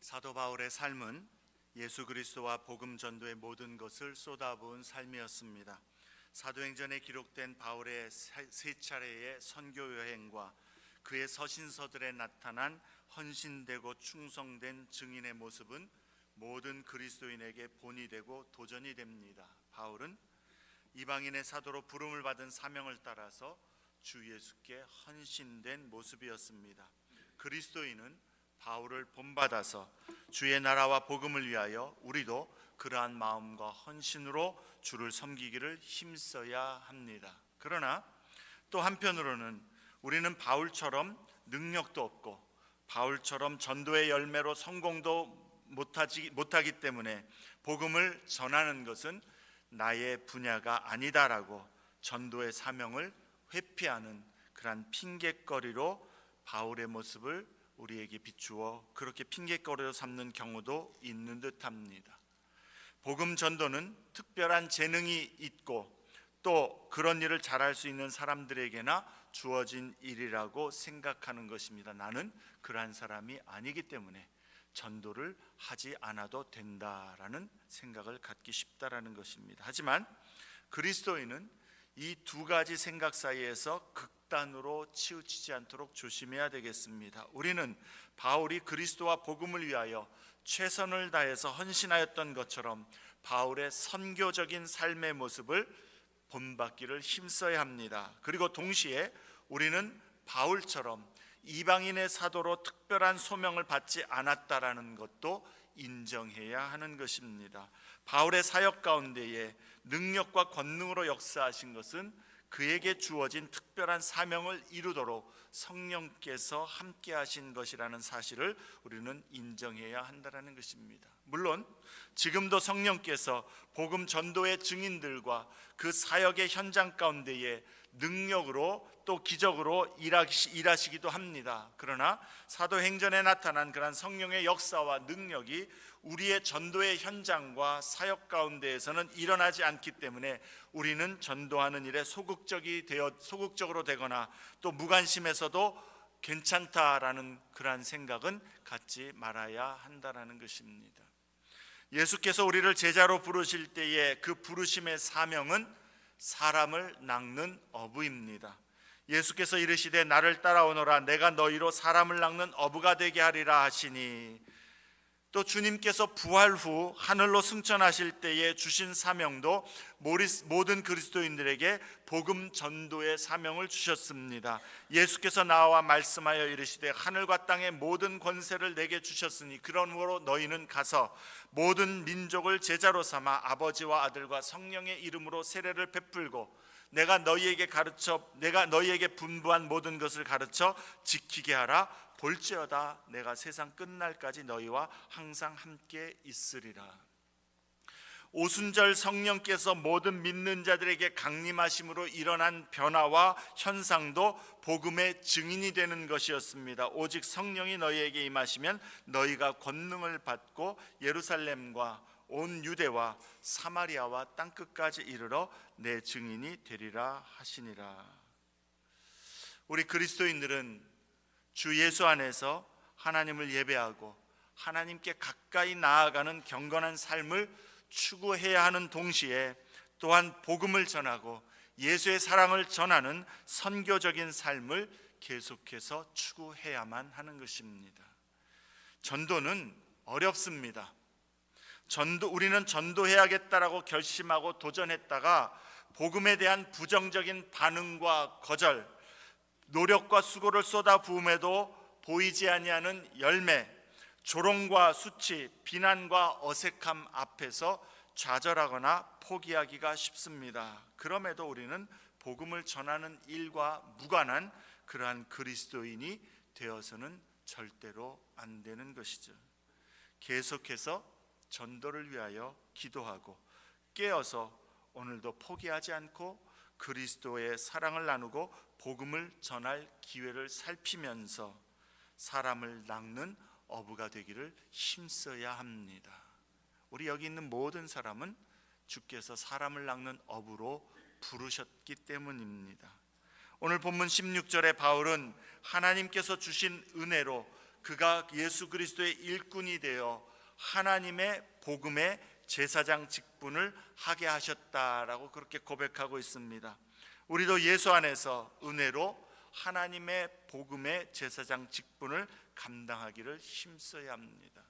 사도 바울의 삶은 예수 그리스도와 복음 전도의 모든 것을 쏟아부은 삶이었습니다. 사도행전에 기록된 바울의 세 차례의 선교 여행과 그의 서신서들에 나타난 헌신되고 충성된 증인의 모습은 모든 그리스도인에게 본이 되고 도전이 됩니다. 바울은 이방인의 사도로 부름을 받은 사명을 따라서 주 예수께 헌신된 모습이었습니다. 그리스도인은 바울을 본받아서 주의 나라와 복음을 위하여 우리도 그러한 마음과 헌신으로 주를 섬기기를 힘써야 합니다. 그러나 또 한편으로는 우리는 바울처럼 능력도 없고 바울처럼 전도의 열매로 성공도 못하기 때문에 복음을 전하는 것은 나의 분야가 아니다라고 전도의 사명을 회피하는 그러한 핑곗거리로 바울의 모습을 우리에게 비추어 그렇게 핑곗거리로 삼는 경우도 있는 듯합니다. 복음 전도는 특별한 재능이 있고 또 그런 일을 잘할 수 있는 사람들에게나 주어진 일이라고 생각하는 것입니다. 나는 그러한 사람이 아니기 때문에 전도를 하지 않아도 된다라는 생각을 갖기 쉽다라는 것입니다. 하지만 그리스도인은 이 두 가지 생각 사이에서 극단으로 치우치지 않도록 조심해야 되겠습니다. 우리는 바울이 그리스도와 복음을 위하여 최선을 다해서 헌신하였던 것처럼 바울의 선교적인 삶의 모습을 본받기를 힘써야 합니다. 그리고 동시에 우리는 바울처럼 이방인의 사도로 특별한 소명을 받지 않았다라는 것도 인정해야 하는 것입니다. 바울의 사역 가운데에 능력과 권능으로 역사하신 것은 그에게 주어진 특별한 사명을 이루도록 성령께서 함께 하신 것이라는 사실을 우리는 인정해야 한다는 것입니다. 물론 지금도 성령께서 복음 전도의 증인들과 그 사역의 현장 가운데에 능력으로 또 기적으로 일하시기도 합니다. 그러나 사도행전에 나타난 그런 성령의 역사와 능력이 우리의 전도의 현장과 사역 가운데에서는 일어나지 않기 때문에 우리는 전도하는 일에 소극적으로 되거나 또 무관심해서도 괜찮다라는 그러한 생각은 갖지 말아야 한다는 것입니다. 예수께서 우리를 제자로 부르실 때에 그 부르심의 사명은 사람을 낚는 어부입니다. 예수께서 이르시되 나를 따라오너라 내가 너희로 사람을 낚는 어부가 되게 하리라 하시니, 또 주님께서 부활 후 하늘로 승천하실 때에 주신 사명도 모든 그리스도인들에게 복음 전도의 사명을 주셨습니다. 예수께서 나와 말씀하여 이르시되 하늘과 땅의 모든 권세를 내게 주셨으니 그러므로 너희는 가서 모든 민족을 제자로 삼아 아버지와 아들과 성령의 이름으로 세례를 베풀고 내가 너희에게 분부한 모든 것을 가르쳐 지키게 하라. 볼지어다 내가 세상 끝날까지 너희와 항상 함께 있으리라. 오순절 성령께서 모든 믿는 자들에게 강림하심으로 일어난 변화와 현상도 복음의 증인이 되는 것이었습니다. 오직 성령이 너희에게 임하시면 너희가 권능을 받고 예루살렘과 온 유대와 사마리아와 땅끝까지 이르러 내 증인이 되리라 하시니라. 우리 그리스도인들은 주 예수 안에서 하나님을 예배하고 하나님께 가까이 나아가는 경건한 삶을 추구해야 하는 동시에 또한 복음을 전하고 예수의 사랑을 전하는 선교적인 삶을 계속해서 추구해야만 하는 것입니다. 전도는 어렵습니다. 우리는 전도해야겠다라고 결심하고 도전했다가 복음에 대한 부정적인 반응과 거절, 노력과 수고를 쏟아부음에도 보이지 아니하는 열매, 조롱과 수치, 비난과 어색함 앞에서 좌절하거나 포기하기가 쉽습니다. 그럼에도 우리는 복음을 전하는 일과 무관한 그러한 그리스도인이 되어서는 절대로 안 되는 것이죠. 계속해서 전도를 위하여 기도하고 깨어서 오늘도 포기하지 않고 그리스도의 사랑을 나누고 복음을 전할 기회를 살피면서 사람을 낚는 어부가 되기를 힘써야 합니다. 우리 여기 있는 모든 사람은 주께서 사람을 낚는 어부로 부르셨기 때문입니다. 오늘 본문 16절에 바울은 하나님께서 주신 은혜로 그가 예수 그리스도의 일꾼이 되어 하나님의 복음의 제사장 직분을 하게 하셨다라고 그렇게 고백하고 있습니다. 우리도 예수 안에서 은혜로 하나님의 복음의 제사장 직분을 감당하기를 힘써야 합니다.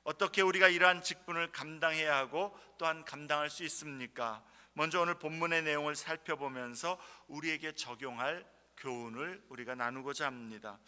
어떻게 우리가 이러한 직분을 감당해야 하고 또한 감당할 수 있습니까? 먼저 오늘 본문의 내용을 살펴보면서 우리에게 적용할 교훈을 우리가 나누고자 합니다.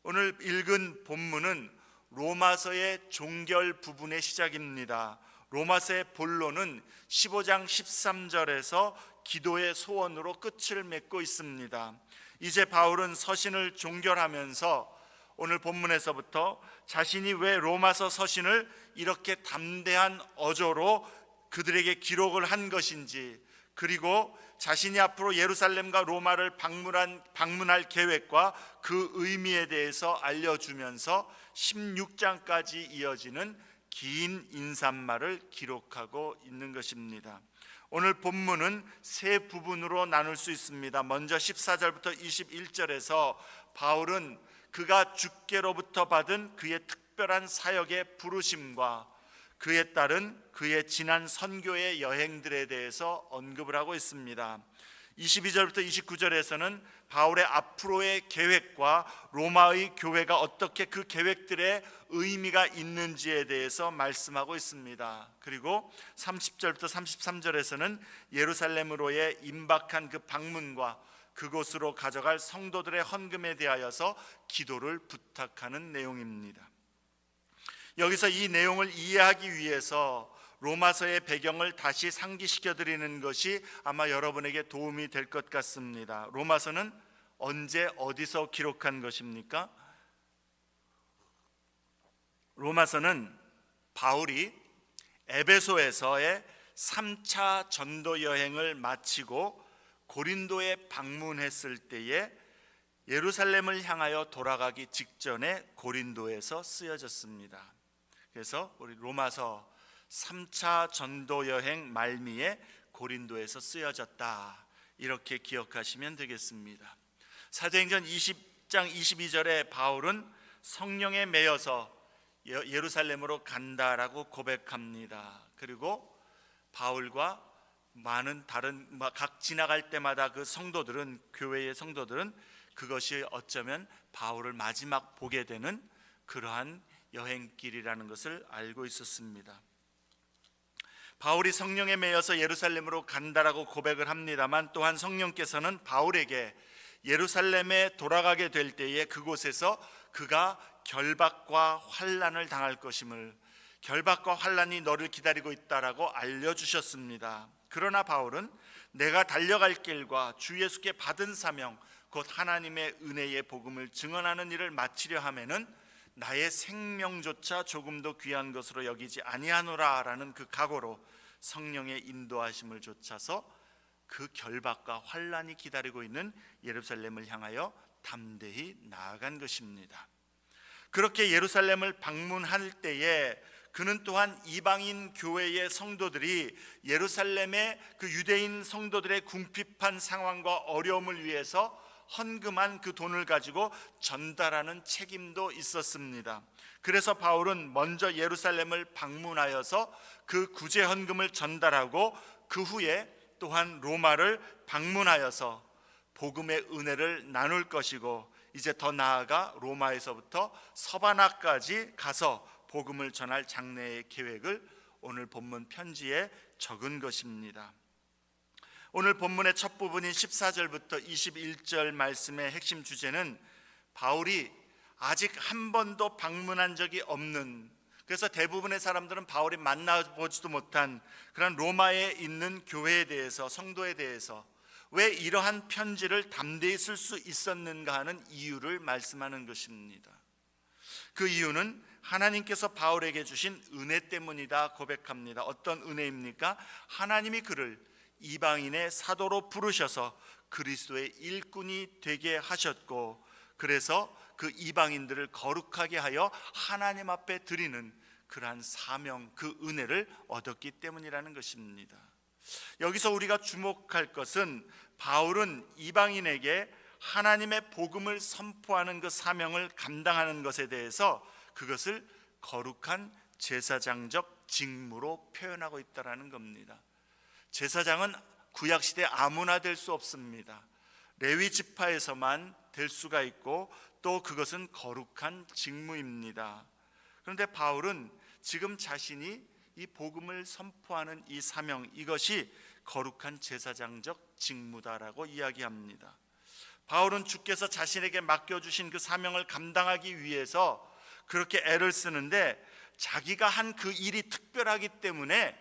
오늘 읽은 본문은 로마서의 종결 부분의 시작입니다. 로마서의 본론은 15장 13절에서 기도의 소원으로 끝을 맺고 있습니다. 이제 바울은 서신을 종결하면서 오늘 본문에서부터 자신이 왜 로마서 서신을 이렇게 담대한 어조로 그들에게 기록을 한 것인지, 그리고 자신이 앞으로 예루살렘과 로마를 방문할 계획과 그 의미에 대해서 알려주면서 16장까지 이어지는 긴 인사말을 기록하고 있는 것입니다. 오늘 본문은 세 부분으로 나눌 수 있습니다. 먼저 14절부터 21절에서 바울은 그가 주께로부터 받은 그의 특별한 사역의 부르심과 그에 따른 그의 지난 선교의 여행들에 대해서 언급을 하고 있습니다. 22절부터 29절에서는 바울의 앞으로의 계획과 로마의 교회가 어떻게 그 계획들의 의미가 있는지에 대해서 말씀하고 있습니다. 그리고 30절부터 33절에서는 예루살렘으로의 임박한 그 방문과 그곳으로 가져갈 성도들의 헌금에 대하여서 기도를 부탁하는 내용입니다. 여기서 이 내용을 이해하기 위해서 로마서의 배경을 다시 상기시켜 드리는 것이 아마 여러분에게 도움이 될 것 같습니다. 로마서는 언제 어디서 기록한 것입니까? 로마서는 바울이 에베소에서의 3차 전도 여행을 마치고 고린도에 방문했을 때에 예루살렘을 향하여 돌아가기 직전에 고린도에서 쓰여졌습니다. 그래서 우리 로마서 3차 전도 여행 말미에 고린도에서 쓰여졌다, 이렇게 기억하시면 되겠습니다. 사도행전 20장 22절에 바울은 성령에 매여서 예루살렘으로 간다라고 고백합니다. 그리고 바울과 많은 다른 각 지나갈 때마다 그 성도들은, 교회의 성도들은 그것이 어쩌면 바울을 마지막 보게 되는 그러한 여행길이라는 것을 알고 있었습니다. 바울이 성령에 매여서 예루살렘으로 간다라고 고백을 합니다만, 또한 성령께서는 바울에게 예루살렘에 돌아가게 될 때에 그곳에서 그가 결박과 환난을 당할 것임을, 결박과 환난이 너를 기다리고 있다라고 알려주셨습니다. 그러나 바울은 내가 달려갈 길과 주 예수께 받은 사명, 곧 하나님의 은혜의 복음을 증언하는 일을 마치려 하면은 나의 생명조차 조금도 귀한 것으로 여기지 아니하노라 라는 그 각오로 성령의 인도하심을 좇아서 그 결박과 환난이 기다리고 있는 예루살렘을 향하여 담대히 나아간 것입니다. 그렇게 예루살렘을 방문할 때에 그는 또한 이방인 교회의 성도들이 예루살렘의 그 유대인 성도들의 궁핍한 상황과 어려움을 위해서 헌금한 그 돈을 가지고 전달하는 책임도 있었습니다. 그래서 바울은 먼저 예루살렘을 방문하여서 그 구제 헌금을 전달하고 그 후에 또한 로마를 방문하여서 복음의 은혜를 나눌 것이고, 이제 더 나아가 로마에서부터 서바나까지 가서 복음을 전할 장래의 계획을 오늘 본문 편지에 적은 것입니다. 오늘 본문의 첫 부분인 14절부터 21절 말씀의 핵심 주제는 바울이 아직 한 번도 방문한 적이 없는, 그래서 대부분의 사람들은 바울이 만나보지도 못한 그런 로마에 있는 교회에 대해서, 성도에 대해서 왜 이러한 편지를 담대히 쓸 수 있었는가 하는 이유를 말씀하는 것입니다. 그 이유는 하나님께서 바울에게 주신 은혜 때문이다 고백합니다. 어떤 은혜입니까? 하나님이 그를 이방인의 사도로 부르셔서 그리스도의 일꾼이 되게 하셨고, 그래서 그 이방인들을 거룩하게 하여 하나님 앞에 드리는 그러한 사명, 그 은혜를 얻었기 때문이라는 것입니다. 여기서 우리가 주목할 것은 바울은 이방인에게 하나님의 복음을 선포하는 그 사명을 감당하는 것에 대해서 그것을 거룩한 제사장적 직무로 표현하고 있다는 겁니다. 제사장은 구약시대 아무나 될 수 없습니다. 레위 지파에서만 될 수가 있고 또 그것은 거룩한 직무입니다. 그런데 바울은 지금 자신이 이 복음을 선포하는 이 사명, 이것이 거룩한 제사장적 직무다라고 이야기합니다. 바울은 주께서 자신에게 맡겨주신 그 사명을 감당하기 위해서 그렇게 애를 쓰는데 자기가 한 그 일이 특별하기 때문에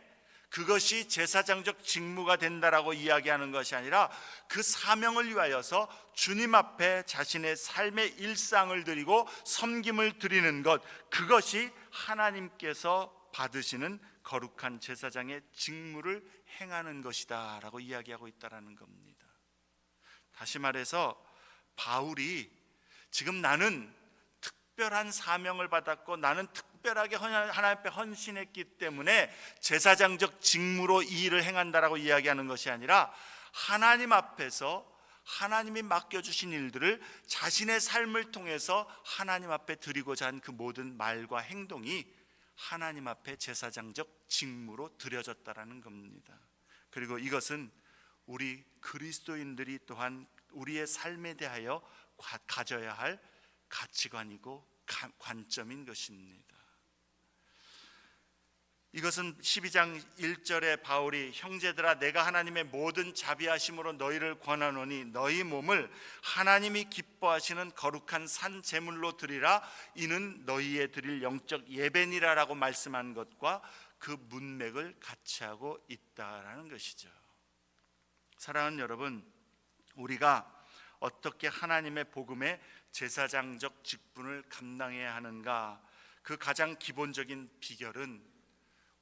그것이 제사장적 직무가 된다라고 이야기하는 것이 아니라 그 사명을 위하여서 주님 앞에 자신의 삶의 일상을 드리고 섬김을 드리는 것, 그것이 하나님께서 받으시는 거룩한 제사장의 직무를 행하는 것이다 라고 이야기하고 있다는 겁니다. 다시 말해서 바울이 지금 나는 특별한 사명을 받았고 나는 특별하게 하나님 앞에 헌신했기 때문에 제사장적 직무로 이 일을 행한다라고 이야기하는 것이 아니라 하나님 앞에서 하나님이 맡겨주신 일들을 자신의 삶을 통해서 하나님 앞에 드리고자 한 그 모든 말과 행동이 하나님 앞에 제사장적 직무로 드려졌다라는 겁니다. 그리고 이것은 우리 그리스도인들이 또한 우리의 삶에 대하여 가져야 할 가치관이고 관점인 것입니다. 이것은 12장 1절에 바울이 형제들아 내가 하나님의 모든 자비하심으로 너희를 권하노니 너희 몸을 하나님이 기뻐하시는 거룩한 산 제물로 드리라 이는 너희의 드릴 영적 예배니라라고 말씀한 것과 그 문맥을 같이 하고 있다라는 것이죠. 사랑하는 여러분, 우리가 어떻게 하나님의 복음의 제사장적 직분을 감당해야 하는가? 그 가장 기본적인 비결은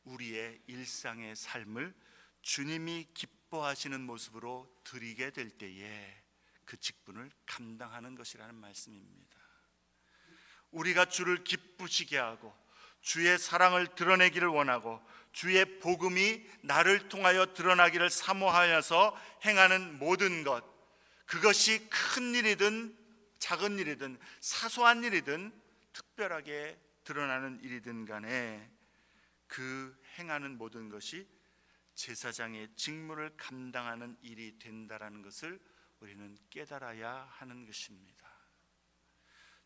우리의 일상의 삶을 주님이 기뻐하시는 모습으로 드리게 될 때에 그 직분을 감당하는 것이라는 말씀입니다. 우리가 주를 기쁘시게 하고 주의 사랑을 드러내기를 원하고 주의 복음이 나를 통하여 드러나기를 사모하여서 행하는 모든 것, 그것이 큰 일이든 작은 일이든 사소한 일이든 특별하게 드러나는 일이든 간에 그 행하는 모든 것이 제사장의 직무를 감당하는 일이 된다라는 것을 우리는 깨달아야 하는 것입니다.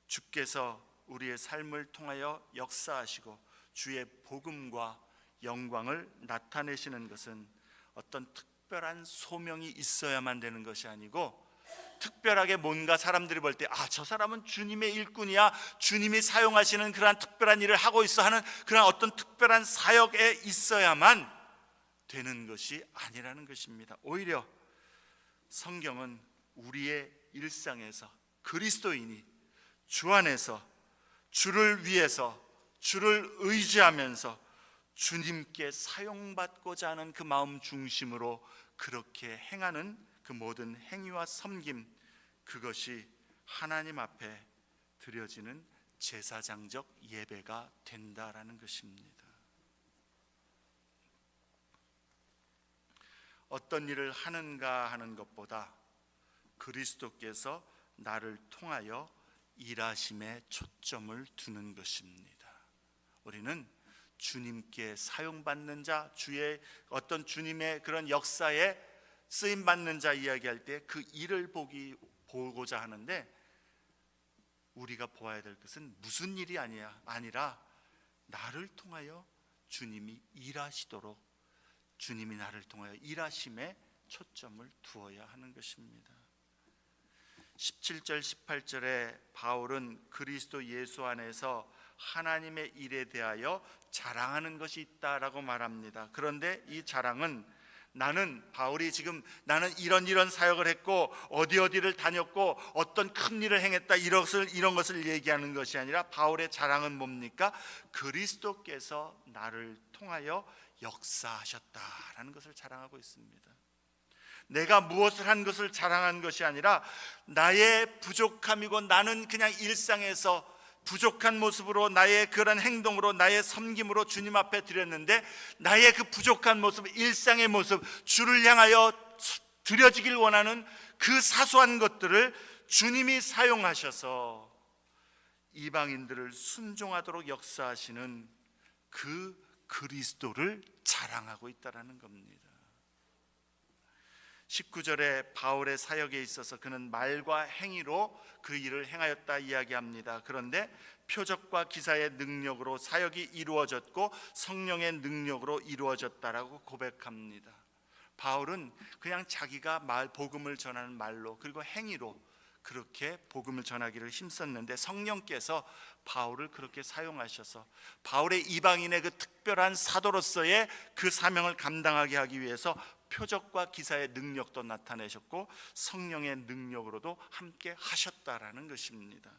주께서 우리의 삶을 통하여 역사하시고 주의 복음과 영광을 나타내시는 것은 어떤 특별한 소명이 있어야만 되는 것이 아니고 특별하게 뭔가 사람들이 볼 때 저 사람은 주님의 일꾼이야, 주님이 사용하시는 그러한 특별한 일을 하고 있어 하는 그런 어떤 특별한 사역에 있어야만 되는 것이 아니라는 것입니다. 오히려 성경은 우리의 일상에서 그리스도인이 주 안에서 주를 위해서 주를 의지하면서 주님께 사용받고자 하는 그 마음 중심으로 그렇게 행하는 그 모든 행위와 섬김, 그것이 하나님 앞에 드려지는 제사장적 예배가 된다라는 것입니다. 어떤 일을 하는가 하는 것보다 그리스도께서 나를 통하여 일하심에 초점을 두는 것입니다. 우리는 주님께 사용받는 자, 주의 어떤 주님의 그런 역사에 쓰임받는 자 이야기할 때 그 일을 보고자 하는데, 우리가 보아야 될 것은 무슨 일이 아니라 나를 통하여 주님이 일하시도록, 주님이 나를 통하여 일하심에 초점을 두어야 하는 것입니다. 17절 18절에 바울은 그리스도 예수 안에서 하나님의 일에 대하여 자랑하는 것이 있다라고 말합니다. 그런데 이 자랑은 바울이 지금 나는 이런 사역을 했고 어디를 다녔고 어떤 큰 일을 행했다 이런 것을 얘기하는 것이 아니라, 바울의 자랑은 뭡니까? 그리스도께서 나를 통하여 역사하셨다라는 것을 자랑하고 있습니다. 내가 무엇을 한 것을 자랑한 것이 아니라 나의 부족함이고 나는 그냥 일상에서 부족한 모습으로 나의 그런 행동으로 나의 섬김으로 주님 앞에 드렸는데, 나의 그 부족한 모습, 일상의 모습, 주를 향하여 드려지길 원하는 그 사소한 것들을 주님이 사용하셔서 이방인들을 순종하도록 역사하시는 그 그리스도를 자랑하고 있다는 겁니다. 19절에 바울의 사역에 있어서 그는 말과 행위로 그 일을 행하였다 이야기합니다. 그런데 표적과 기사의 능력으로 사역이 이루어졌고 성령의 능력으로 이루어졌다라고 고백합니다. 바울은 그냥 자기가 복음을 전하는 말로 그리고 행위로 그렇게 복음을 전하기를 힘썼는데 성령께서 바울을 그렇게 사용하셔서 바울의 이방인의 그 특별한 사도로서의 그 사명을 감당하게 하기 위해서 표적과 기사의 능력도 나타내셨고 성령의 능력으로도 함께 하셨다라는 것입니다.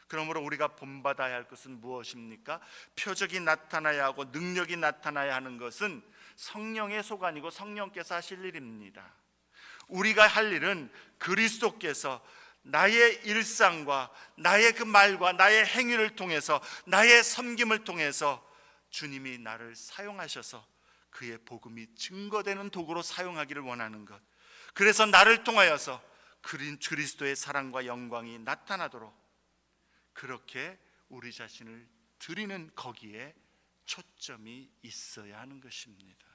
그러므로 우리가 본받아야 할 것은 무엇입니까? 표적이 나타나야 하고 능력이 나타나야 하는 것은 성령의 소관이고 성령께서 하실 일입니다. 우리가 할 일은 그리스도께서 나의 일상과 나의 그 말과 나의 행위를 통해서 나의 섬김을 통해서 주님이 나를 사용하셔서 그의 복음이 증거되는 도구로 사용하기를 원하는 것, 그래서 나를 통하여서 그리스도의 사랑과 영광이 나타나도록 그렇게 우리 자신을 드리는 거기에 초점이 있어야 하는 것입니다.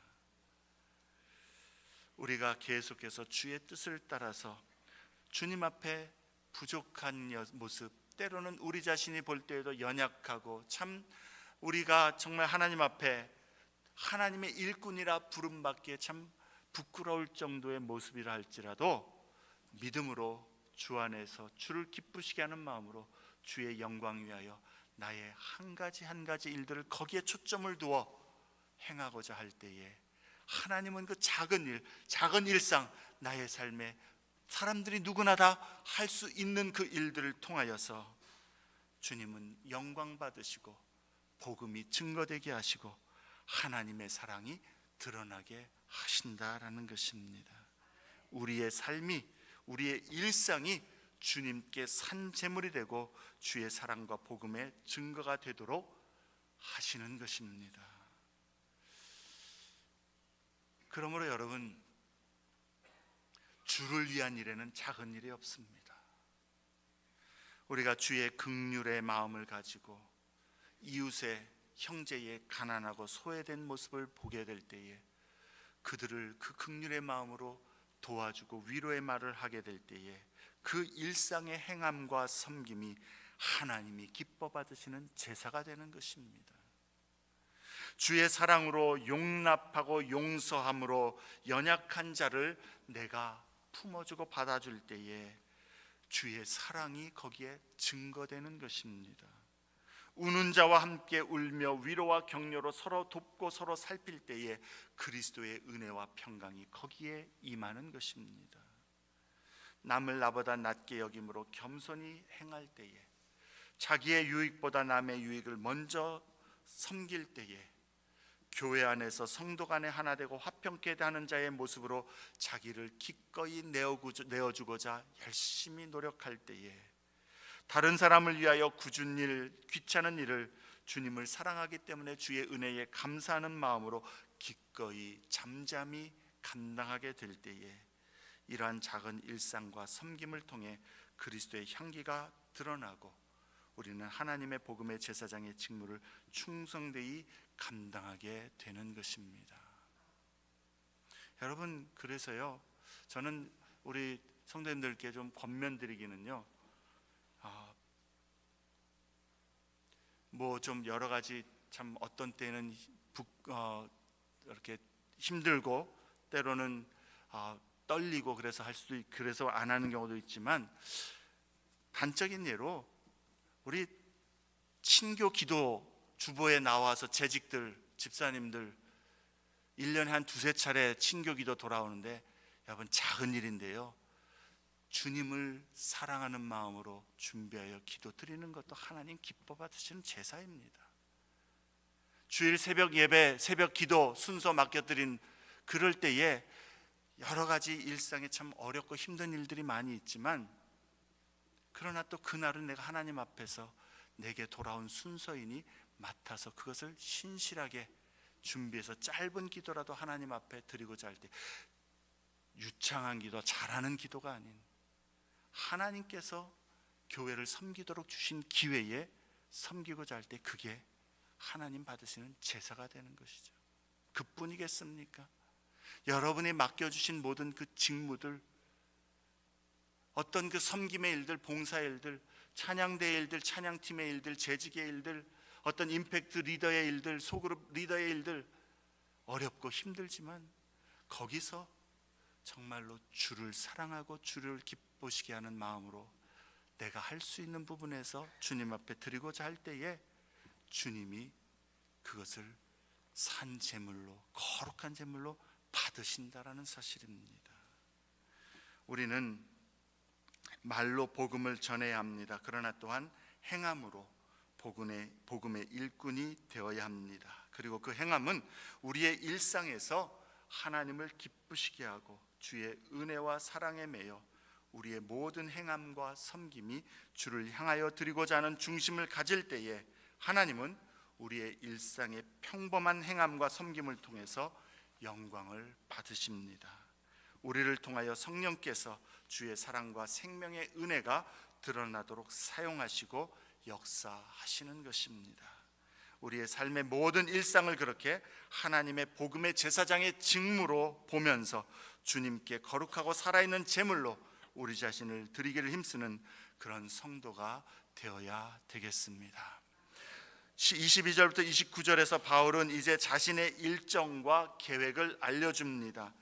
우리가 계속해서 주의 뜻을 따라서 주님 앞에 부족한 모습, 때로는 우리 자신이 볼 때에도 연약하고 참 우리가 정말 하나님 앞에 하나님의 일꾼이라 부름받기에 참 부끄러울 정도의 모습이라 할지라도 믿음으로 주 안에서 주를 기쁘시게 하는 마음으로 주의 영광 위하여 나의 한 가지 한 가지 일들을 거기에 초점을 두어 행하고자 할 때에 하나님은 그 작은 일, 작은 일상, 나의 삶에 사람들이 누구나 다 할 수 있는 그 일들을 통하여서 주님은 영광 받으시고 복음이 증거되게 하시고 하나님의 사랑이 드러나게 하신다라는 것입니다. 우리의 삶이, 우리의 일상이 주님께 산 제물이 되고 주의 사랑과 복음의 증거가 되도록 하시는 것입니다. 그러므로 여러분, 주를 위한 일에는 작은 일이 없습니다. 우리가 주의 긍휼의 마음을 가지고 이웃의, 형제의 가난하고 소외된 모습을 보게 될 때에 그들을 그 긍휼의 마음으로 도와주고 위로의 말을 하게 될 때에 그 일상의 행함과 섬김이 하나님이 기뻐 받으시는 제사가 되는 것입니다. 주의 사랑으로 용납하고 용서함으로 연약한 자를 내가 품어주고 받아줄 때에 주의 사랑이 거기에 증거되는 것입니다. 우는 자와 함께 울며 위로와 격려로 서로 돕고 서로 살필 때에 그리스도의 은혜와 평강이 거기에 임하는 것입니다. 남을 나보다 낮게 여김으로 겸손히 행할 때에 자기의 유익보다 남의 유익을 먼저 섬길 때에 교회 안에서 성도 간에 하나 되고 화평케 하는 자의 모습으로 자기를 기꺼이 내어주고자 열심히 노력할 때에 다른 사람을 위하여 굳은 일, 귀찮은 일을 주님을 사랑하기 때문에 주의 은혜에 감사하는 마음으로 기꺼이 잠잠히 감당하게 될 때에 이러한 작은 일상과 섬김을 통해 그리스도의 향기가 드러나고 우리는 하나님의 복음의 제사장의 직무를 충성되이 감당하게 되는 것입니다. 여러분, 그래서요, 저는 우리 성도님들께 좀 권면드리기는요, 뭐 좀 여러 가지 참 어떤 때는 이렇게 힘들고 때로는 떨리고 그래서 그래서 안 하는 경우도 있지만, 단적인 예로 우리 친교 기도 주보에 나와서 재직들, 집사님들 1년에 한 두세 차례 친교 기도 돌아오는데, 여러분 작은 일인데요, 주님을 사랑하는 마음으로 준비하여 기도 드리는 것도 하나님 기뻐 받으시는 제사입니다. 주일 새벽 예배, 새벽 기도 순서 맡겨드린 그럴 때에 여러 가지 일상에 참 어렵고 힘든 일들이 많이 있지만, 그러나 또 그날은 내가 하나님 앞에서 내게 돌아온 순서이니 맡아서 그것을 신실하게 준비해서 짧은 기도라도 하나님 앞에 드리고자 할 때, 유창한 기도, 잘하는 기도가 아닌 하나님께서 교회를 섬기도록 주신 기회에 섬기고자 할 때 그게 하나님 받으시는 제사가 되는 것이죠. 그뿐이겠습니까? 여러분이 맡겨주신 모든 그 직무들, 어떤 그 섬김의 일들, 봉사의 일들, 찬양대의 일들, 찬양팀의 일들, 재직의 일들, 어떤 임팩트 리더의 일들, 소그룹 리더의 일들, 어렵고 힘들지만 거기서 정말로 주를 사랑하고 주를 기쁘시게 하는 마음으로 내가 할 수 있는 부분에서 주님 앞에 드리고자 할 때에 주님이 그것을 산 제물로, 거룩한 제물로 받으신다라는 사실입니다. 우리는 말로 복음을 전해야 합니다. 그러나 또한 행함으로 복음의 일꾼이 되어야 합니다. 그리고 그 행함은 우리의 일상에서 하나님을 기쁘시게 하고 주의 은혜와 사랑에 매여 우리의 모든 행함과 섬김이 주를 향하여 드리고자 하는 중심을 가질 때에 하나님은 우리의 일상의 평범한 행함과 섬김을 통해서 영광을 받으십니다. 우리를 통하여 성령께서 주의 사랑과 생명의 은혜가 드러나도록 사용하시고 역사하시는 것입니다. 우리의 삶의 모든 일상을 그렇게 하나님의 복음의 제사장의 직무로 보면서 주님께 거룩하고 살아있는 제물로 우리 자신을 드리기를 힘쓰는 그런 성도가 되어야 되겠습니다. 22절부터 29절에서 바울은 이제 자신의 일정과 계획을 알려줍니다.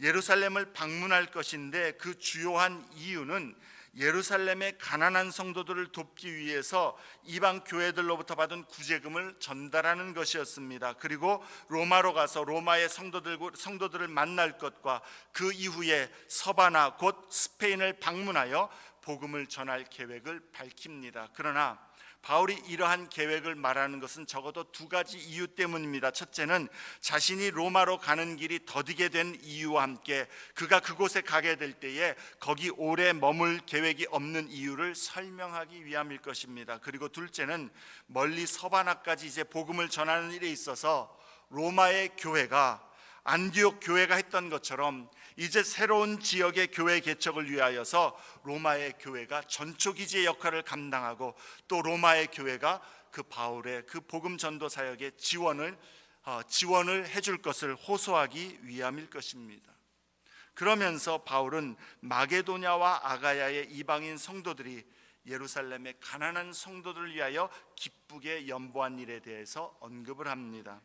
예루살렘을 방문할 것인데 그 주요한 이유는 예루살렘의 가난한 성도들을 돕기 위해서 이방 교회들로부터 받은 구제금을 전달하는 것이었습니다. 그리고 로마로 가서 로마의 성도들을 만날 것과 그 이후에 서바나 곧 스페인을 방문하여 복음을 전할 계획을 밝힙니다. 그러나 바울이 이러한 계획을 말하는 것은 적어도 두 가지 이유 때문입니다. 첫째는 자신이 로마로 가는 길이 더디게 된 이유와 함께 그가 그곳에 가게 될 때에 거기 오래 머물 계획이 없는 이유를 설명하기 위함일 것입니다. 그리고 둘째는 멀리 서바나까지 이제 복음을 전하는 일에 있어서 로마의 교회가 안디옥 교회가 했던 것처럼 이제 새로운 지역의 교회 개척을 위하여서 로마의 교회가 전초기지의 역할을 감당하고 또 로마의 교회가 그 바울의 그 복음 전도 사역에 지원을 해줄 것을 호소하기 위함일 것입니다. 그러면서 바울은 마게도냐와 아가야의 이방인 성도들이 예루살렘의 가난한 성도들을 위하여 기쁘게 연보한 일에 대해서 언급을 합니다.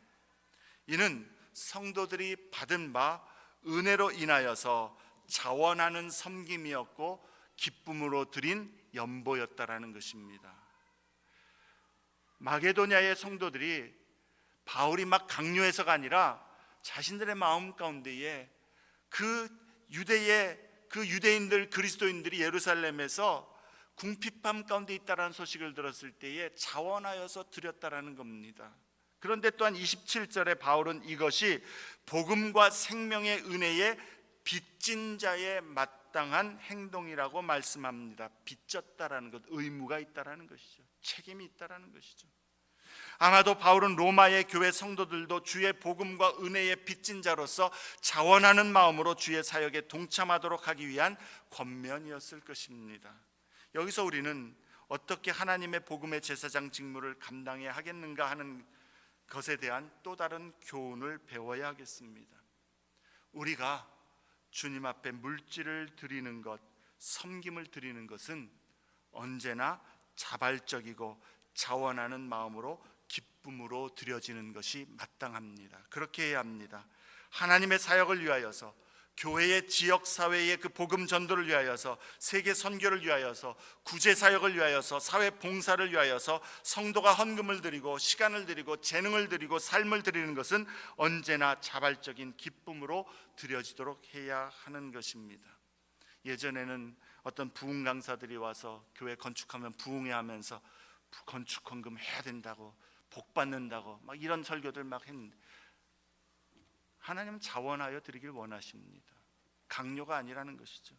이는 성도들이 받은 바 은혜로 인하여서 자원하는 섬김이었고 기쁨으로 드린 연보였다라는 것입니다. 마게도냐의 성도들이 바울이 막 강요해서가 아니라 자신들의 마음 가운데에 그 유대인들 그리스도인들이 예루살렘에서 궁핍함 가운데 있다라는 소식을 들었을 때에 자원하여서 드렸다라는 겁니다. 그런데 또한 27절에 바울은 이것이 복음과 생명의 은혜에 빚진 자의 마땅한 행동이라고 말씀합니다. 빚졌다라는 것, 의무가 있다라는 것이죠. 책임이 있다라는 것이죠. 아마도 바울은 로마의 교회 성도들도 주의 복음과 은혜에 빚진 자로서 자원하는 마음으로 주의 사역에 동참하도록 하기 위한 권면이었을 것입니다. 여기서 우리는 어떻게 하나님의 복음의 제사장 직무를 감당해야 하겠는가 하는 것에 대한 또 다른 교훈을 배워야 하겠습니다. 우리가 주님 앞에 물질을 드리는 것, 섬김을 드리는 것은 언제나 자발적이고 자원하는 마음으로 기쁨으로 드려지는 것이 마땅합니다. 그렇게 해야 합니다. 하나님의 사역을 위하여서, 교회의 지역사회의 그 복음 전도를 위하여서, 세계 선교를 위하여서, 구제사역을 위하여서, 사회봉사를 위하여서 성도가 헌금을 드리고 시간을 드리고 재능을 드리고 삶을 드리는 것은 언제나 자발적인 기쁨으로 드려지도록 해야 하는 것입니다. 예전에는 어떤 부흥 강사들이 와서 교회 건축하면 부흥회하면서 건축 헌금 해야 된다고, 복 받는다고 막 이런 설교들 막 했는데 하나님은 자원하여 드리길 원하십니다. 강요가 아니라는 것이죠.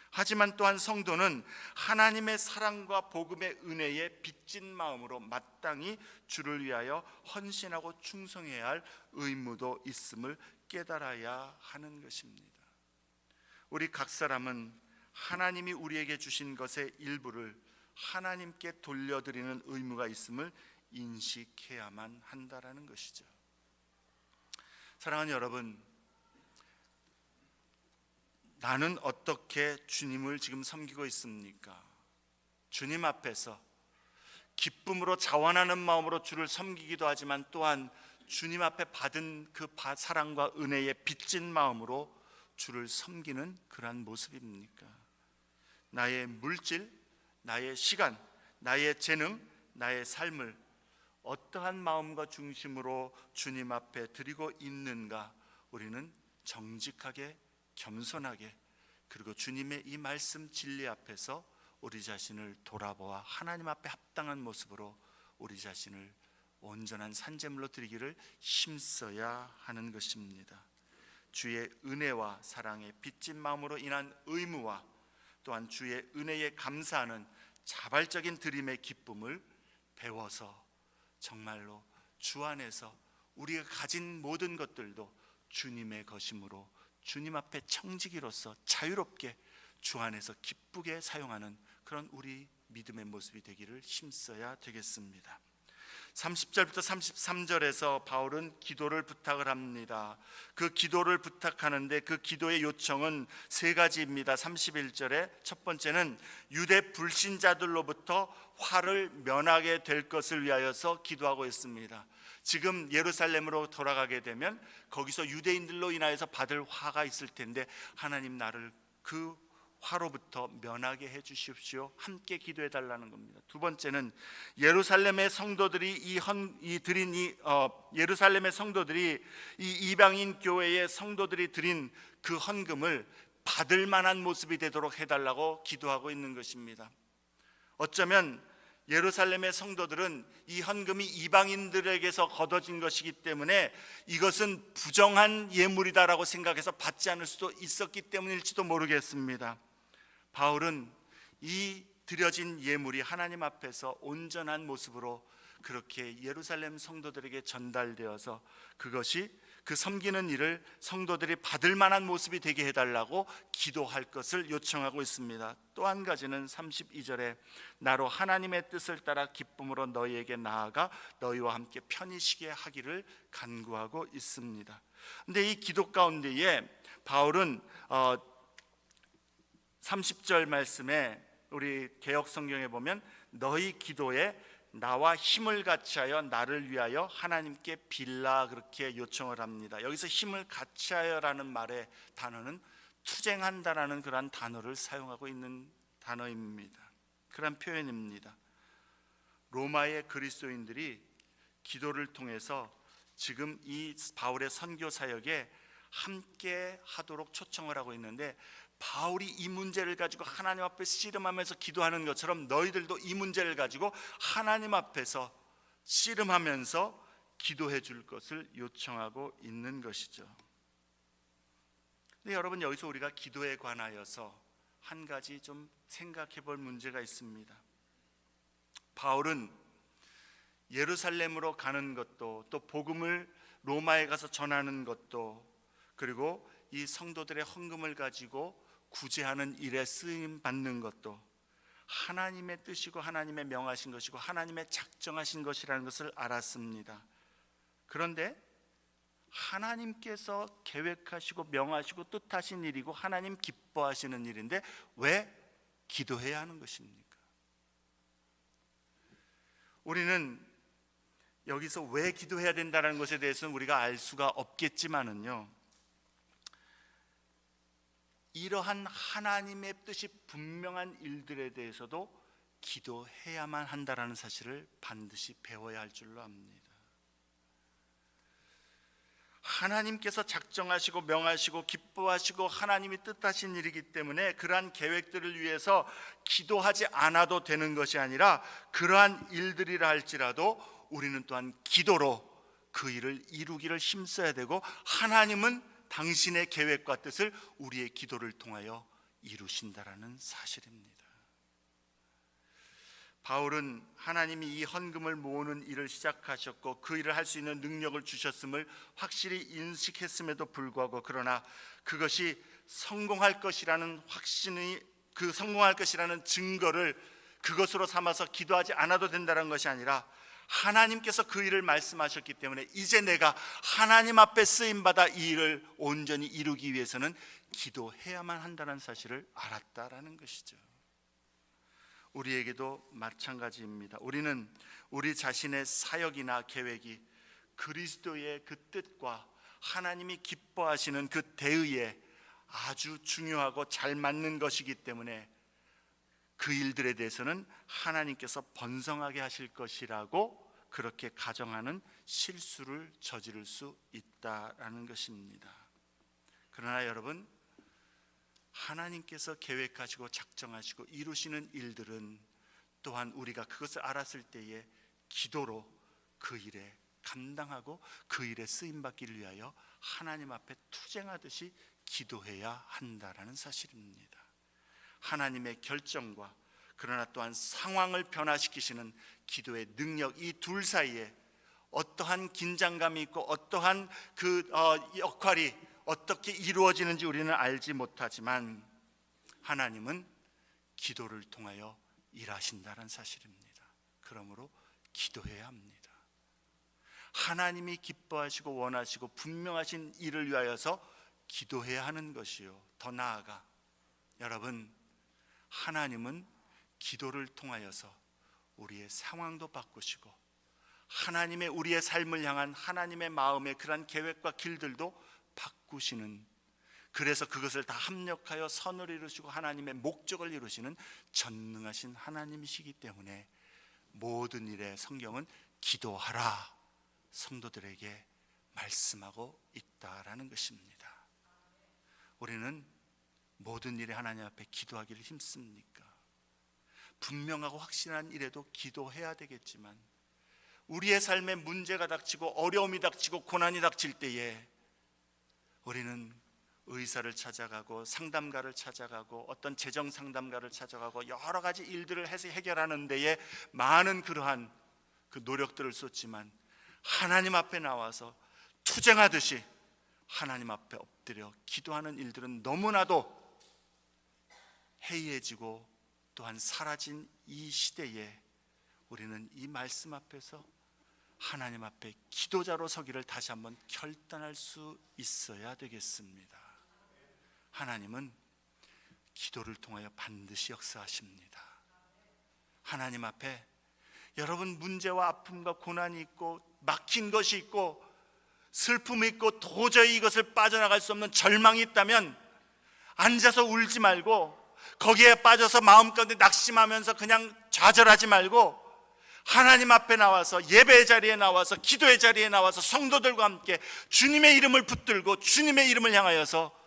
하지만 또한 성도는 하나님의 사랑과 복음의 은혜에 빚진 마음으로 마땅히 주를 위하여 헌신하고 충성해야 할 의무도 있음을 깨달아야 하는 것입니다. 우리 각 사람은 하나님이 우리에게 주신 것의 일부를 하나님께 돌려드리는 의무가 있음을 인식해야만 한다라는 것이죠. 사랑하는 여러분, 나는 어떻게 주님을 지금 섬기고 있습니까? 주님 앞에서 기쁨으로 자원하는 마음으로 주를 섬기기도 하지만 또한 주님 앞에 받은 그 사랑과 은혜에 빚진 마음으로 주를 섬기는 그러한 모습입니까? 나의 물질, 나의 시간, 나의 재능, 나의 삶을 어떠한 마음과 중심으로 주님 앞에 드리고 있는가? 우리는 정직하게, 겸손하게, 그리고 주님의 이 말씀 진리 앞에서 우리 자신을 돌아보아 하나님 앞에 합당한 모습으로 우리 자신을 온전한 산제물로 드리기를 힘써야 하는 것입니다. 주의 은혜와 사랑에 빚진 마음으로 인한 의무와 또한 주의 은혜에 감사하는 자발적인 드림의 기쁨을 배워서 정말로 주 안에서 우리가 가진 모든 것들도 주님의 것이므로 주님 앞에 청지기로서 자유롭게 주 안에서 기쁘게 사용하는 그런 우리 믿음의 모습이 되기를 힘써야 되겠습니다. 30절부터 33절에서 바울은 기도를 부탁을 합니다. 그 기도를 부탁하는데 그 기도의 요청은 세 가지입니다. 31절에 첫 번째는 유대 불신자들로부터 화를 면하게 될 것을 위하여서 기도하고 있습니다. 지금 예루살렘으로 돌아가게 되면 거기서 유대인들로 인하여서 받을 화가 있을 텐데 하나님 나를 그 화로부터 면하게 해 주십시오. 함께 기도해 달라는 겁니다. 두 번째는 예루살렘의 성도들이 예루살렘의 성도들이 이 이방인 교회의 성도들이 드린 그 헌금을 받을 만한 모습이 되도록 해달라고 기도하고 있는 것입니다. 어쩌면 예루살렘의 성도들은 이 헌금이 이방인들에게서 거둬진 것이기 때문에 이것은 부정한 예물이다라고 생각해서 받지 않을 수도 있었기 때문일지도 모르겠습니다. 바울은 이 드려진 예물이 하나님 앞에서 온전한 모습으로 그렇게 예루살렘 성도들에게 전달되어서 그것이 그 섬기는 일을 성도들이 받을 만한 모습이 되게 해달라고 기도할 것을 요청하고 있습니다. 또 한 가지는 32절에 나로 하나님의 뜻을 따라 기쁨으로 너희에게 나아가 너희와 함께 편히 쉬게 하기를 간구하고 있습니다. 그런데 이 기도 가운데에 바울은 30절 말씀에 우리 개역 성경에 보면 너희 기도에 나와 힘을 같이하여 나를 위하여 하나님께 빌라 그렇게 요청을 합니다. 여기서 힘을 같이하여라는 말의 단어는 투쟁한다라는 그러한 단어를 사용하고 있는 단어입니다. 그런 표현입니다. 로마의 그리스도인들이 기도를 통해서 지금 이 바울의 선교 사역에 함께 하도록 초청을 하고 있는데 바울이 이 문제를 가지고 하나님 앞에 씨름하면서 기도하는 것처럼 너희들도 이 문제를 가지고 하나님 앞에서 씨름하면서 기도해 줄 것을 요청하고 있는 것이죠. 근데 여러분, 여기서 우리가 기도에 관하여서 한 가지 좀 생각해 볼 문제가 있습니다. 바울은 예루살렘으로 가는 것도 또 복음을 로마에 가서 전하는 것도 그리고 이 성도들의 헌금을 가지고 구제하는 일에 쓰임 받는 것도 하나님의 뜻이고 하나님의 명하신 것이고 하나님의 작정하신 것이라는 것을 알았습니다. 그런데 하나님께서 계획하시고 명하시고 뜻하신 일이고 하나님 기뻐하시는 일인데 왜 기도해야 하는 것입니까? 우리는 여기서 왜 기도해야 된다는 것에 대해서는 우리가 알 수가 없겠지만은요, 이러한 하나님의 뜻이 분명한 일들에 대해서도 기도해야만 한다는 사실을 반드시 배워야 할 줄로 압니다. 하나님께서 작정하시고 명하시고 기뻐하시고 하나님이 뜻하신 일이기 때문에 그러한 계획들을 위해서 기도하지 않아도 되는 것이 아니라 그러한 일들이라 할지라도 우리는 또한 기도로 그 일을 이루기를 힘써야 되고 하나님은 당신의 계획과 뜻을 우리의 기도를 통하여 이루신다라는 사실입니다. 바울은 하나님이 이 헌금을 모으는 일을 시작하셨고 그 일을 할 수 있는 능력을 주셨음을 확실히 인식했음에도 불구하고 그러나 그것이 성공할 것이라는 확신이 그 성공할 것이라는 증거를 그것으로 삼아서 기도하지 않아도 된다는 것이 아니라 하나님께서 그 일을 말씀하셨기 때문에 이제 내가 하나님 앞에 쓰임받아 이 일을 온전히 이루기 위해서는 기도해야만 한다는 사실을 알았다라는 것이죠. 우리에게도 마찬가지입니다. 우리는 우리 자신의 사역이나 계획이 그리스도의 그 뜻과 하나님이 기뻐하시는 그 대의에 아주 중요하고 잘 맞는 것이기 때문에 그 일들에 대해서는 하나님께서 번성하게 하실 것이라고 그렇게 가정하는 실수를 저지를 수 있다라는 것입니다. 그러나 여러분, 하나님께서 계획하시고 작정하시고 이루시는 일들은 또한 우리가 그것을 알았을 때에 기도로 그 일에 감당하고 그 일에 쓰임받기를 위하여 하나님 앞에 투쟁하듯이 기도해야 한다라는 사실입니다. 하나님의 결정과 그러나 또한 상황을 변화시키시는 기도의 능력, 이 둘 사이에 어떠한 긴장감이 있고 어떠한 그 역할이 어떻게 이루어지는지 우리는 알지 못하지만 하나님은 기도를 통하여 일하신다는 사실입니다. 그러므로 기도해야 합니다. 하나님이 기뻐하시고 원하시고 분명하신 일을 위하여서 기도해야 하는 것이요, 더 나아가 여러분, 하나님은 기도를 통하여서 우리의 상황도 바꾸시고 하나님의 우리의 삶을 향한 하나님의 마음의 그러한 계획과 길들도 바꾸시는, 그래서 그것을 다 합력하여 선을 이루시고 하나님의 목적을 이루시는 전능하신 하나님이시기 때문에 모든 일에 성경은 기도하라 성도들에게 말씀하고 있다라는 것입니다. 우리는 모든 일에 하나님 앞에 기도하기를 힘씁니까? 분명하고 확실한 일에도 기도해야 되겠지만 우리의 삶에 문제가 닥치고 어려움이 닥치고 고난이 닥칠 때에 우리는 의사를 찾아가고 상담가를 찾아가고 어떤 재정 상담가를 찾아가고 여러 가지 일들을 해서 해결하는 데에 많은 그러한 그 노력들을 쏟지만 하나님 앞에 나와서 투쟁하듯이 하나님 앞에 엎드려 기도하는 일들은 너무나도 해이해지고 또한 사라진 이 시대에 우리는 이 말씀 앞에서 하나님 앞에 기도자로 서기를 다시 한번 결단할 수 있어야 되겠습니다. 하나님은 기도를 통하여 반드시 역사하십니다. 하나님 앞에 여러분 문제와 아픔과 고난이 있고 막힌 것이 있고 슬픔이 있고 도저히 이것을 빠져나갈 수 없는 절망이 있다면 앉아서 울지 말고 거기에 빠져서 마음 가운데 낙심하면서 그냥 좌절하지 말고 하나님 앞에 나와서 예배의 자리에 나와서 기도의 자리에 나와서 성도들과 함께 주님의 이름을 붙들고 주님의 이름을 향하여서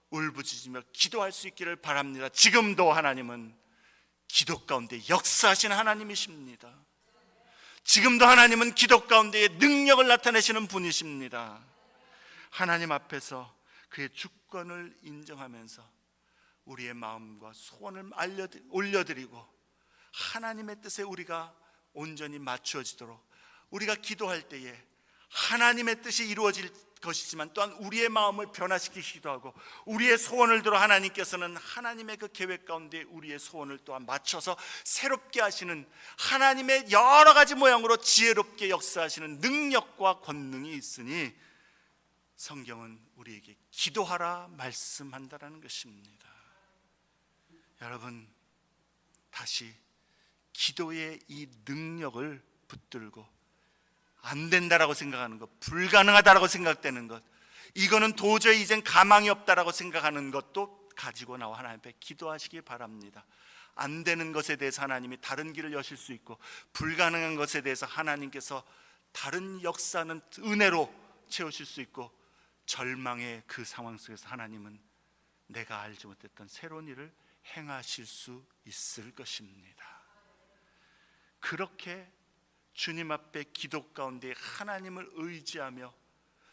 울부짖으며 기도할 수 있기를 바랍니다. 지금도 하나님은 기도 가운데 역사하시는 하나님이십니다. 지금도 하나님은 기도 가운데에 능력을 나타내시는 분이십니다. 하나님 앞에서 그의 주권을 인정하면서 우리의 마음과 소원을 올려드리고 하나님의 뜻에 우리가 온전히 맞추어지도록 우리가 기도할 때에 하나님의 뜻이 이루어질 것이지만 또한 우리의 마음을 변화시키기도 하고 우리의 소원을 들어 하나님께서는 하나님의 그 계획 가운데 우리의 소원을 또한 맞춰서 새롭게 하시는 하나님의 여러 가지 모양으로 지혜롭게 역사하시는 능력과 권능이 있으니 성경은 우리에게 기도하라 말씀한다라는 것입니다. 여러분, 다시 기도의 이 능력을 붙들고 안 된다라고 생각하는 것, 불가능하다라고 생각되는 것, 이거는 도저히 이젠 가망이 없다라고 생각하는 것도 가지고 나와 하나님 앞에 기도하시기 바랍니다. 안 되는 것에 대해서 하나님이 다른 길을 여실 수 있고 불가능한 것에 대해서 하나님께서 다른 역사는 은혜로 채우실 수 있고 절망의 그 상황 속에서 하나님은 내가 알지 못했던 새로운 일을 행하실 수 있을 것입니다. 그렇게 주님 앞에 기도 가운데 하나님을 의지하며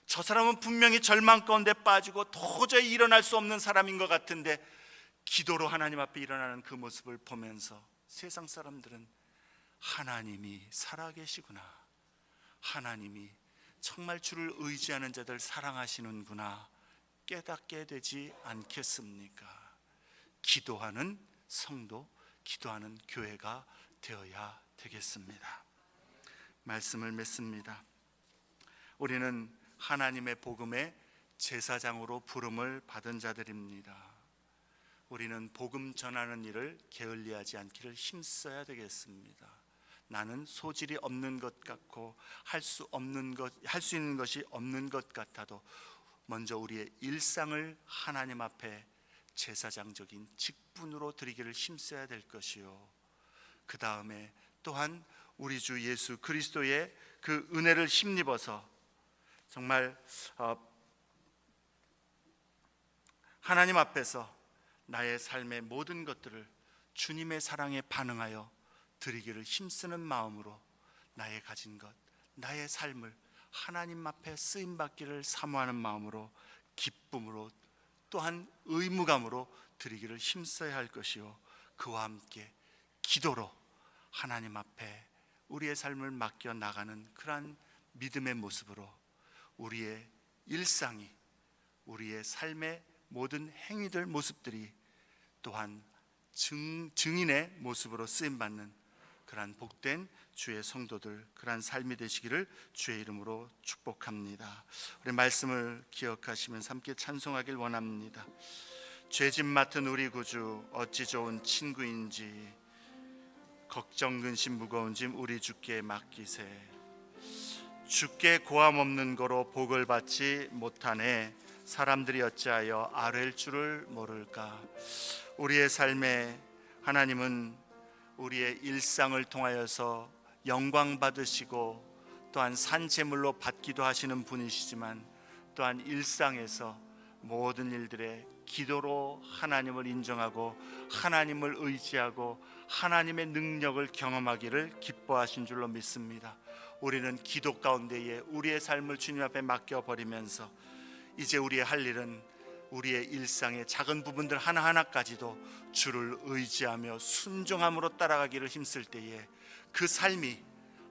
저 사람은 분명히 절망 가운데 빠지고 도저히 일어날 수 없는 사람인 것 같은데 기도로 하나님 앞에 일어나는 그 모습을 보면서 세상 사람들은 하나님이 살아계시구나, 하나님이 정말 주를 의지하는 자들 사랑하시는구나 깨닫게 되지 않겠습니까? 기도하는 성도, 기도하는 교회가 되어야 되겠습니다. 말씀을 맺습니다. 우리는 하나님의 복음의 제사장으로 부름을 받은 자들입니다. 우리는 복음 전하는 일을 게을리하지 않기를 힘써야 되겠습니다. 나는 소질이 없는 것 같고 할 수 있는 것이 없는 것 같아도 먼저 우리의 일상을 하나님 앞에 제사장적인 직분으로 드리기를 힘써야 될 것이요, 그 다음에 또한 우리 주 예수 그리스도의 그 은혜를 힘입어서 정말 하나님 앞에서 나의 삶의 모든 것들을 주님의 사랑에 반응하여 드리기를 힘쓰는 마음으로 나의 가진 것, 나의 삶을 하나님 앞에 쓰임받기를 사모하는 마음으로 기쁨으로 또한 의무감으로 드리기를 힘써야 할 것이요, 그와 함께 기도로 하나님 앞에 우리의 삶을 맡겨 나가는 그러한 믿음의 모습으로 우리의 일상이, 우리의 삶의 모든 행위들, 모습들이 또한 증인의 모습으로 쓰임받는 그러한 복된 주의 성도들, 그러한 삶이 되시기를 주의 이름으로 축복합니다. 우리 말씀을 기억하시면서 함께 찬송하길 원합니다. 죄짐 맡은 우리 구주 어찌 좋은 친구인지, 걱정 근심 무거운 짐 우리 주께 맡기세. 주께 고함 없는 거로 복을 받지 못하네, 사람들이 어찌하여 아랠 줄을 모를까. 우리의 삶에 하나님은 우리의 일상을 통하여서 영광 받으시고 또한 산재물로 받기도 하시는 분이시지만, 또한 일상에서 모든 일들에 기도로 하나님을 인정하고 하나님을 의지하고 하나님의 능력을 경험하기를 기뻐하신 줄로 믿습니다. 우리는 기도 가운데에 우리의 삶을 주님 앞에 맡겨버리면서 이제 우리의 할 일은 우리의 일상의 작은 부분들 하나하나까지도 주를 의지하며 순종함으로 따라가기를 힘쓸 때에 그 삶이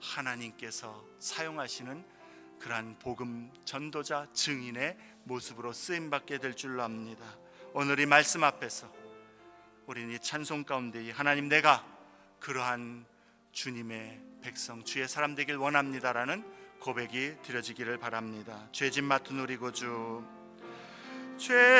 하나님께서 사용하시는 그러한 복음 전도자, 증인의 모습으로 쓰임받게 될 줄로 압니다. 오늘 이 말씀 앞에서 우리는 이 찬송 가운데 하나님, 내가 그러한 주님의 백성, 주의 사람 되길 원합니다라는 고백이 드려지기를 바랍니다. 죄짐 맡은 우리 구주, 죄